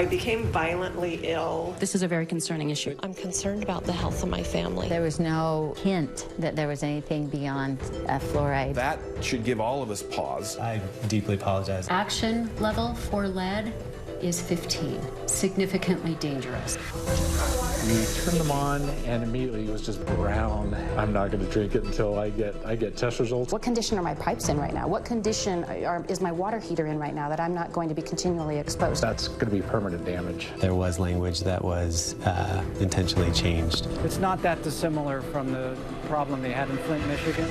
became violently ill. This is a very concerning issue. I'm concerned about the health of my family. There was no hint that there was anything beyond fluoride. That should give all of us pause. I deeply apologize. Action level for lead is 15, significantly dangerous. We turned them on and immediately it was just brown. I'm not going to drink it until I get test results. What condition are my pipes in right now? What condition is my water heater in right now that I'm not going to be continually exposed? That's going to be permanent damage. There was language that was intentionally changed. It's not that dissimilar from the problem they had in Flint, Michigan.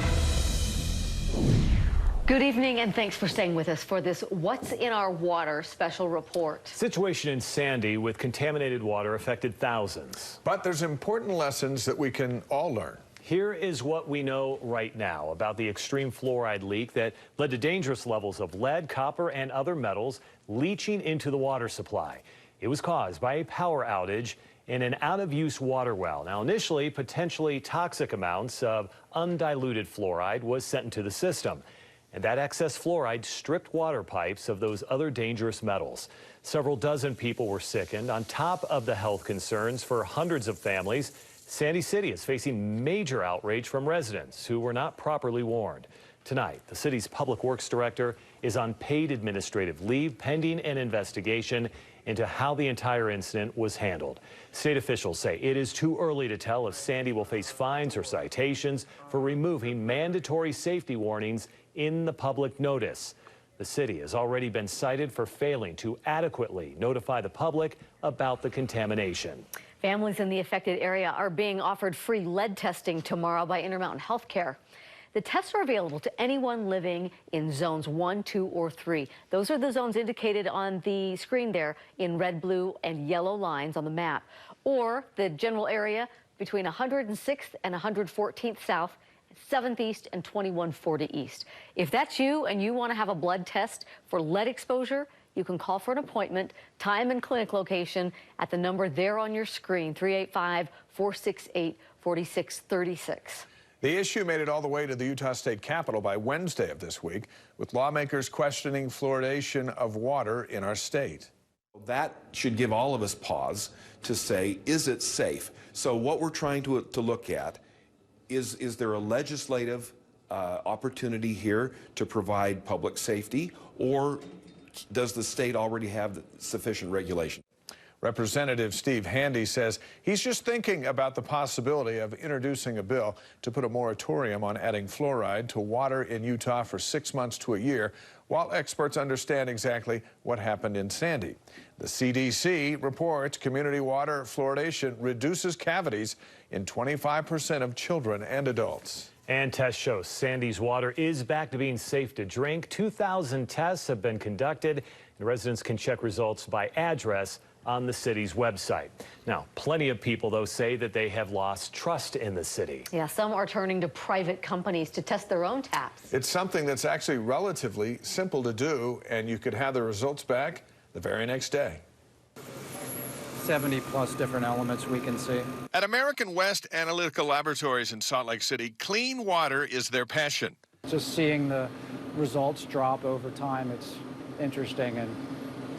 Good evening, and thanks for staying with us for this What's in Our Water special report. Situation in Sandy with contaminated water affected thousands. But there's important lessons that we can all learn. Here is what we know right now about the extreme fluoride leak that led to dangerous levels of lead, copper, and other metals leaching into the water supply. It was caused by a power outage in an out-of-use water well. Now, initially, potentially toxic amounts of undiluted fluoride was sent into the system. And that excess fluoride stripped water pipes of those other dangerous metals. Several dozen people were sickened. On top of the health concerns for hundreds of families, Sandy City is facing major outrage from residents who were not properly warned. Tonight, the city's public works director is on paid administrative leave pending an investigation into how the entire incident was handled. State officials say it is too early to tell if Sandy will face fines or citations for removing mandatory safety warnings in the public notice. The city has already been cited for failing to adequately notify the public about the contamination. Families in the affected area are being offered free lead testing tomorrow by Intermountain Healthcare. The tests are available to anyone living in zones 1, 2, or 3. Those are the zones indicated on the screen there in red, blue, and yellow lines on the map, or the general area between 106th and 114th South, 7th East, and 2140 East. If that's you and you want to have a blood test for lead exposure, you can call for an appointment, time and clinic location at the number there on your screen, 385-468-4636. The issue made it all the way to the Utah State Capitol by Wednesday of this week, with lawmakers questioning fluoridation of water in our state. That should give all of us pause to say, is it safe? So what we're trying to look at is there a legislative opportunity here to provide public safety, or does the state already have sufficient regulation? Representative Steve Handy says he's just thinking about the possibility of introducing a bill to put a moratorium on adding fluoride to water in Utah for 6 months to a year, while experts understand exactly what happened in Sandy. The CDC reports community water fluoridation reduces cavities in 25% of children and adults. And tests show Sandy's water is back to being safe to drink. 2,000 tests have been conducted, and residents can check results by address on the city's website. Now, plenty of people, though, say that they have lost trust in the city. Yeah, some are turning to private companies to test their own taps. It's something that's actually relatively simple to do, and you could have the results back the very next day. 70+ different elements we can see. At American West Analytical Laboratories in Salt Lake City, clean water is their passion. Just seeing the results drop over time, it's interesting and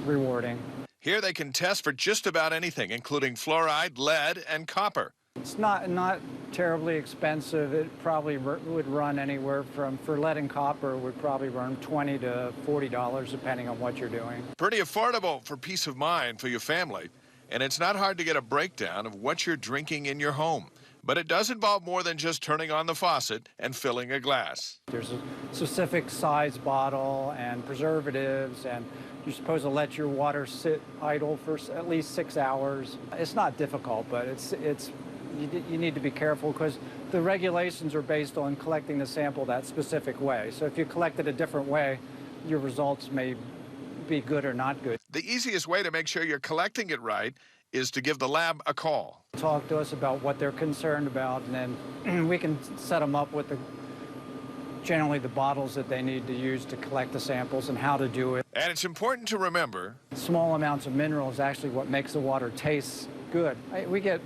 rewarding. Here they can test for just about anything, including fluoride, lead, and copper. It's not terribly expensive. It probably would run anywhere from, for lead and copper, would probably run $20 to $40 depending on what you're doing. Pretty affordable for peace of mind for your family. And it's not hard to get a breakdown of what you're drinking in your home. But it does involve more than just turning on the faucet and filling a glass. There's a specific size bottle and preservatives, and you're supposed to let your water sit idle for at least 6 hours. It's not difficult, but you need to be careful because the regulations are based on collecting the sample that specific way. So if you collect it a different way, your results may be good or not good. The easiest way to make sure you're collecting it right is to give the lab a call. Talk to us about what they're concerned about, and then we can set them up with generally the bottles that they need to use to collect the samples and how to do it. And it's important to remember, small amounts of mineral is actually what makes the water taste good. We get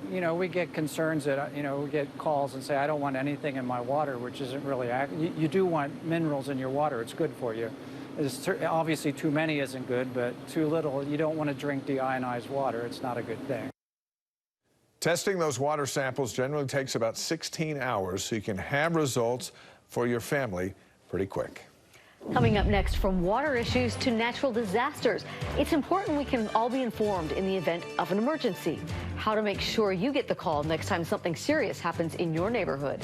concerns that, we get calls and say, I don't want anything in my water, which isn't really accurate. You do want minerals in your water. It's good for you. Obviously, too many isn't good, but too little, you don't want to drink deionized water. It's not a good thing. Testing those water samples generally takes about 16 hours, so you can have results for your family pretty quick. Coming up next, from water issues to natural disasters, it's important we can all be informed in the event of an emergency. How to make sure you get the call next time something serious happens in your neighborhood.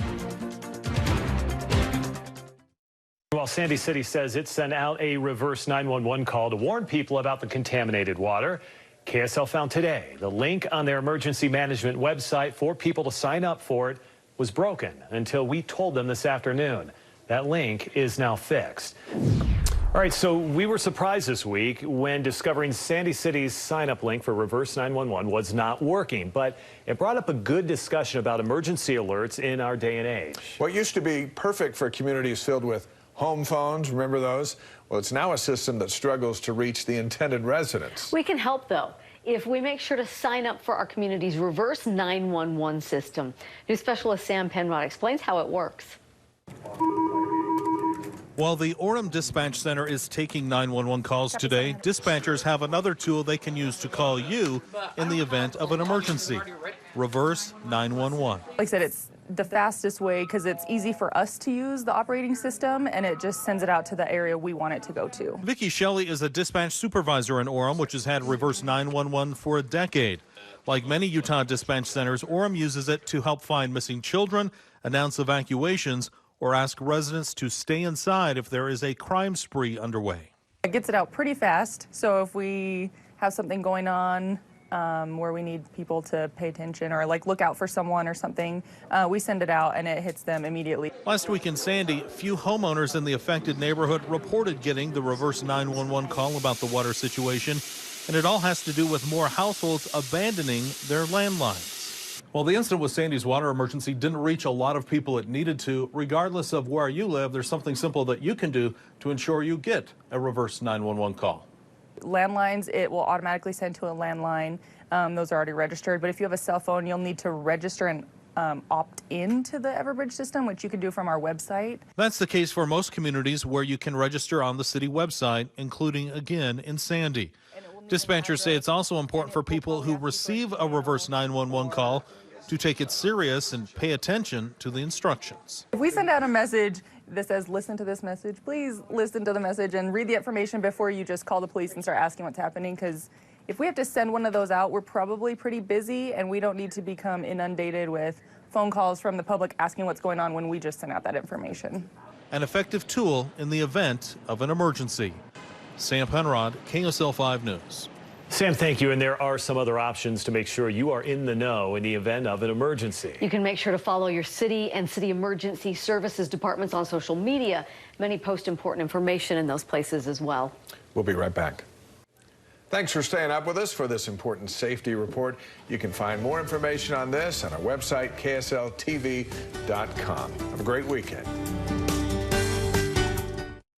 While Sandy City says it sent out a reverse 911 call to warn people about the contaminated water, KSL found today the link on their emergency management website for people to sign up for it was broken until we told them this afternoon. That link is now fixed. All right, so we were surprised this week when discovering Sandy City's sign-up link for reverse 911 was not working, but it brought up a good discussion about emergency alerts in our day and age. What used to be perfect for communities filled with home phones, remember those? Well, it's now a system that struggles to reach the intended residents. We can help, though, if we make sure to sign up for our community's reverse 911 system. News specialist Sam Penrod explains how it works. While the Orem Dispatch Center is taking 911 calls today, dispatchers have another tool they can use to call you in the event of an emergency. Reverse 911. Like I said, it's the fastest way because it's easy for us to use the operating system, and it just sends it out to the area we want it to go to. Vicki Shelley is a dispatch supervisor in Orem, which has had reverse 911 for a decade. Like many Utah dispatch centers, Orem uses it to help find missing children, announce evacuations, or ask residents to stay inside if there is a crime spree underway. It gets it out pretty fast, so if we have something going on where we need people to pay attention or like look out for someone or something, we send it out and it hits them immediately. Last week in Sandy, few homeowners in the affected neighborhood reported getting the reverse 911 call about the water situation, and it all has to do with more households abandoning their landlines. Well, the incident with Sandy's water emergency didn't reach a lot of people it needed to. Regardless of where you live, there's something simple that you can do to ensure you get a reverse 911 call. Landlines, it will automatically send to a landline. Those are already registered. But if you have a cell phone, you'll need to register and opt into the Everbridge system, which you can do from our website. That's the case for most communities where you can register on the city website, including, again, in Sandy. Dispatchers say it's also important for people who receive a reverse 911 call to take it serious and pay attention to the instructions. If we send out a message that says, listen to this message, please listen to the message and read the information before you just call the police and start asking what's happening, because if we have to send one of those out, we're probably pretty busy and we don't need to become inundated with phone calls from the public asking what's going on when we just send out that information. An effective tool in the event of an emergency. Sam Penrod, KSL 5 News. Sam, thank you. And there are some other options to make sure you are in the know in the event of an emergency. You can make sure to follow your city and city emergency services departments on social media. Many post important information in those places as well. We'll be right back. Thanks for staying up with us for this important safety report. You can find more information on this on our website, ksltv.com. Have a great weekend.